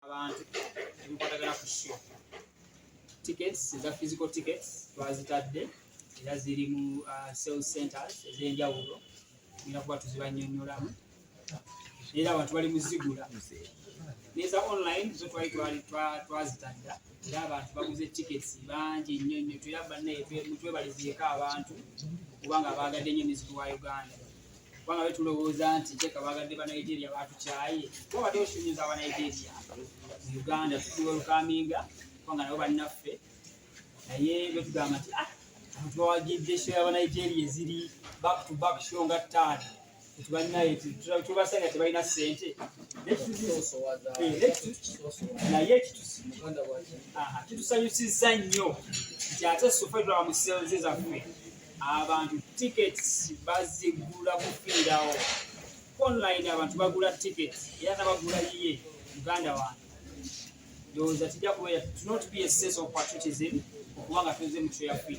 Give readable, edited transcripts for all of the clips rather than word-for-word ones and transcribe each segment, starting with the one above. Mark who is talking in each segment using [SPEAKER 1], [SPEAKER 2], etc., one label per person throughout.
[SPEAKER 1] abantu ebikwatagana ku show. Tickets eza physical tickets twazitadde era ziri mu sales centers ez'enjawulo ngina kuba tuzibannyonnyolamu era abantu bali muzigula neza online zo twazitadda era abantu baguze tickets bangi nnyo era banne twebalizeeko abantu kubanga baagadde nnyo miziki wa Uganda kubanga betulowooza nti kyeka baagadde Banigeria batukyaye kuba badde osonyeza Abanigeria mu Uganda tuwelkaminga kubanga nabo bannaffe naye betugamba nti abantu bawagidde show y'Abanigeria eziri back to back show nga ttaano tubannaye tubasanga tebalina ssente naye kitusanyusizza nnyo nti ate sofe tulaba mu sales zaffe abantu tickets bazigula kufiirawo online abantu bagula tickets era nabagula yiye Uganda wange ndowooza tijja kubeera not be a sense of patriotism okubanga tuze mu show yaffe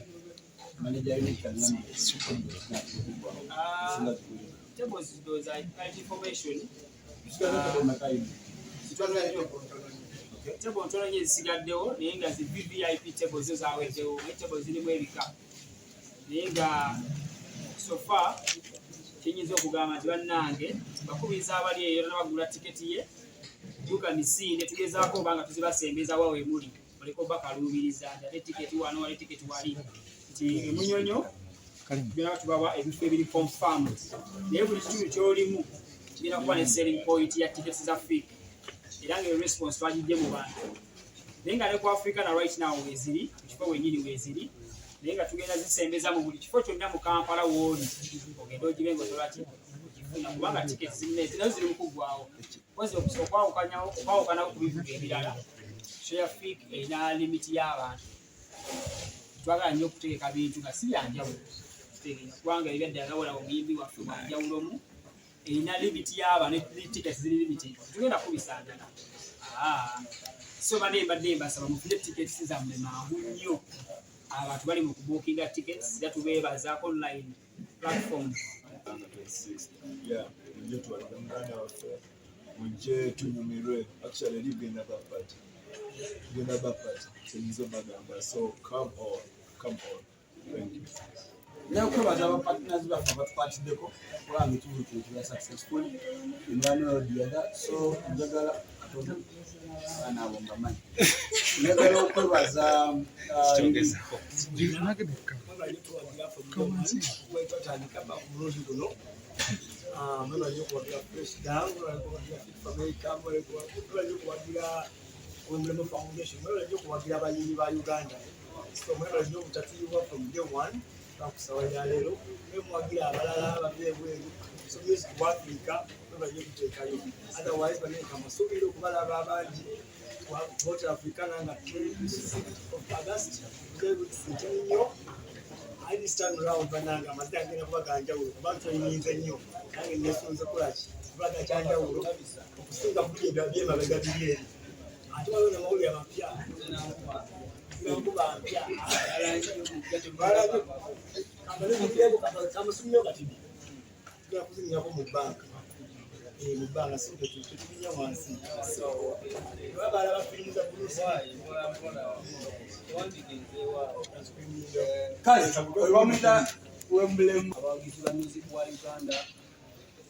[SPEAKER 1] tables those information table ntono nnyo ezisigaddewo naye nga zi VVIP tables zo zaaweddewo tables zirimu ebika naye nga sofa kyenyinza okugamba nti bannange bakubiriza abali eyo nabagula tiketi ye duka misinde tugezaako obanga tuzibasembeza wa we muli oleko bakaluubiriza nti ate tiketi wano wali tiketi wali nti emunyonyo tugenda tubawa ebifo ebiri confirmed naye buli kitundu kyolimu kigenda kuba ne selling point ya tickets za Fik era nga response twagidde mu bantu naye nga ne ku Africa na right now weziri ku kifo wenyini weziri naye nga tugenda zisembeza mu buli kifo kyonna mu Kampala wooli ogenda ogibe ng'otolaki okifuna kubanga tickets zinazo ziri mu kuggwawo kozi okwawukanawo ku bivuga ebirala show ya Fik erina limiti y'abantu twagala nnyo okutegeka bintu nga si byanjawulo kubanga ebyaddala gawula omuyimbi waffe wanjawulomu erina limiti y'aba ne tickets ziri limited tugenda kubisangana so badde mbasaba mufune tickets zammwe mangu nnyo abantu bali mu kubookinga tickets era tubeebaza online platform
[SPEAKER 2] mujje tunyumirwe actually ligenda bapati senizo bagamba so come on thank you.
[SPEAKER 3] Now, come as our partners about Patideko, we are successful in one or the other. So, Jagala, and our woman. Never was
[SPEAKER 4] kusawanya lero mwagira abalala ababyeyi so music wa Africa babaje kuteekayo otherwise baneka masubiro okubalaba abangi wa Africa nanga 26 of August nnyo I this time around bananga mazagenda kubaganja ulo abantu yinze nnyo nange nesunze kulaki kubaga chanja ulo okusinga kujja byema begabiriye ate waliwo namawuli amapya
[SPEAKER 1] abawagizi ba music wa Uganda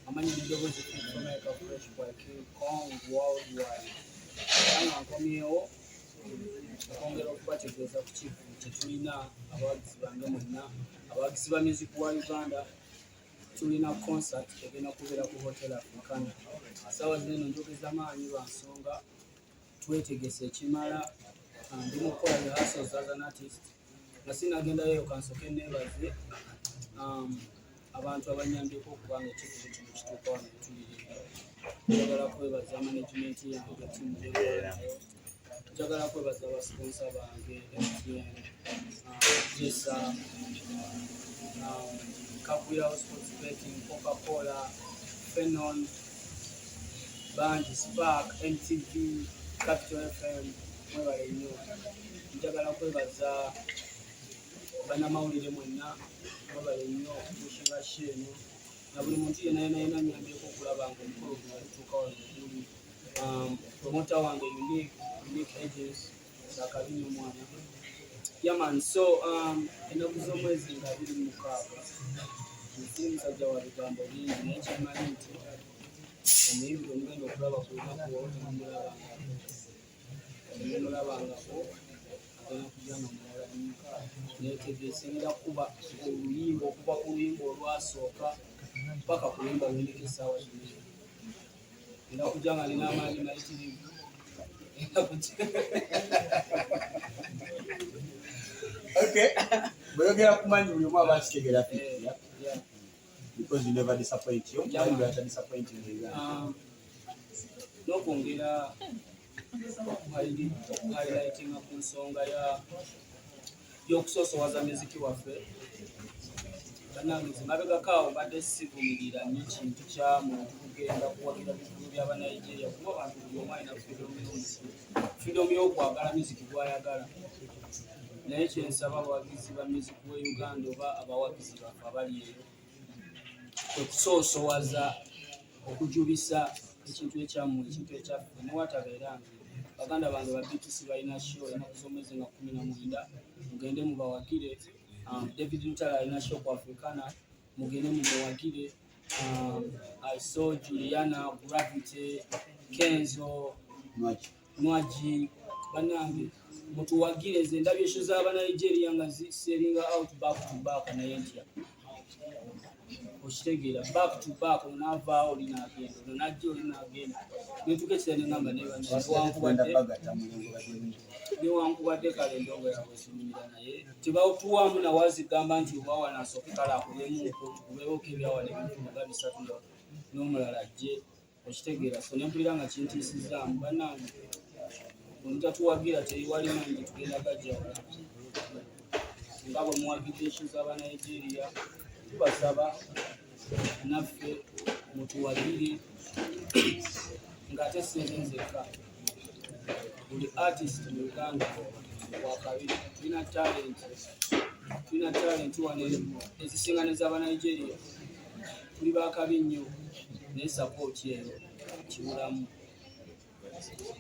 [SPEAKER 1] amanyidde bozi Fik Fameica fresh boy Kong worldwide ana nkomyewo okongera okubategeeza ku kivu kyetulina abawagizi bange mwenna abawagizi ba music wa Uganda tulina concert egenda kubeera ku hotel Africana saawa zino njogeza maanyi lwa nsonga twetegese ekimala ndi mu kukola rehearsals as an artist nga sinagendayo kansoke neebaze abantu abanyambyeko okubanga ekivuzo kino kituuka wano tulirira njagala kwebaza management yange timu nayo njagala kwebaza abasponsa bange MTN Jessa Kakuya Sports Betting Coca-Cola Fenon Band Spark MTV Capital FM mwebale nnyo njagala kwebaza bannamawulire mwenna mwebale nnyo okushinga sheeno na buli muntu yenna nyambyeko okulaba nga omukolo guno alituuka wano guli promoter wange unique agents zakabinyo mwana. Yeah man, so ennaku z'omwezi nga 26 nsi musajja wa bigambo bingi naye kyemanyi nti omuyimbi omugenda okulaba ku lunaku olwo temumulabangako agenda kujja nga mulala nnyo neetegeesa ngenda kuba oluyimba okuva ku luyimba olwasooka paka ku luyimba lwendeka essaawa zino ngenda kujja nga nina amaanyi mayitirivu
[SPEAKER 3] Okay. Boyogera kumanyi buli omu aba akitegera because you never disappoint you. Why you are disappointing you?
[SPEAKER 1] N'okwongera highlighting ku nsonga y'okusoosowaza muziki waffe bannange zimabegako awo mbadde sivumirira nnyo kintu kya muntu kugenda kuwagira bikulu by'abanigeria kuba abantu buli omu alina freedom y'okwagala muziki gw'ayagala naye kyensaba abawagizi ba muziki wa Uganda oba abawagizi baffe abali eyo okusoosowaza okujubisa ekintu ekyammwe ekintu ekyaffe newatabeerange baganda bange ba BTC balina show ennaku z'omwezi nga 19 mugende mubawagire David Lutala alina show ku Africana mugende mubawagire I saw Juliana Gravity Kenzo Nwaji bannange mutuwagire ze ndabye show z'abanigeria nga ziseringa out back to back naye ntya okitegeera back to back onaavaawo linagenda onajja olinagenda netukekira nengamba newankubadde kale endongo yaabwe esimira naye tebatuwamu nawazigamba nti oba wanasooke kale akubemuko tukubeewo kebyawa nebintumaga 3 n'omulala ajje okitegeera so nempulira nga kintiisizaamu bannange omutatuwagira teriwalina nti tugenda gajjawala nga bwe muwagidde ensho z'abanigeria tubasaba naffe mutuwagire ng'ate sente nzekka buli artist mu Uganda wakabiri tulina talent wano ezisinga n'ez'abanigeria tuli bakabi nnyo naye support eyo kibulamu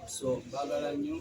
[SPEAKER 1] so baagala nnyo